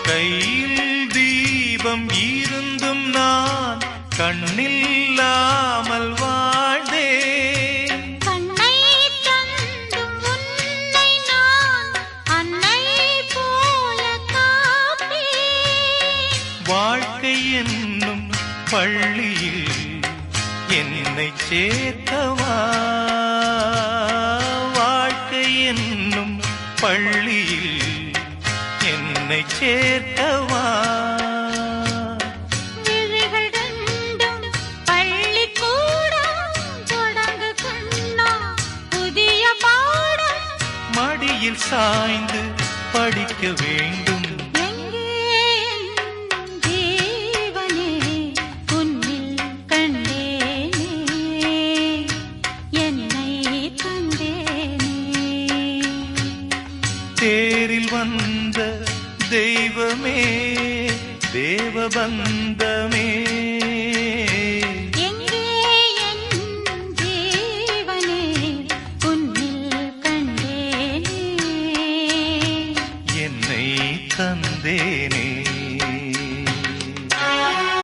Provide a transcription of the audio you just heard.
கையில் தீபம் இருந்தும் நான் கண்ணில்லாமல் வாழ்ந்தேன். கண்ணை தந்தும் உன்னை நான் அன்னை போல காப்பேன். வாழ்க்கை என்னும் பள்ளியில் என்னை சேர்க்கவா, வாழ்க்கை என்னும் பள்ளியில் என்னை சேர்க்கவா. விழிகள் ரெண்டும் பள்ளிக்கூடம் தொடங்கு கண்ணா புதிய பாடம். மடியில் சாய்ந்து படிக்க வேண்டும். எங்கே என் ஜீவனே உன்னில் கண்டேனே என்னை தந்தேனே. தேரில் வந்த தெய்வமே தேவபந்தமே, எங்கே என் ஜீவனே உன்னில் கண்டேனே என்னை தந்தேனே.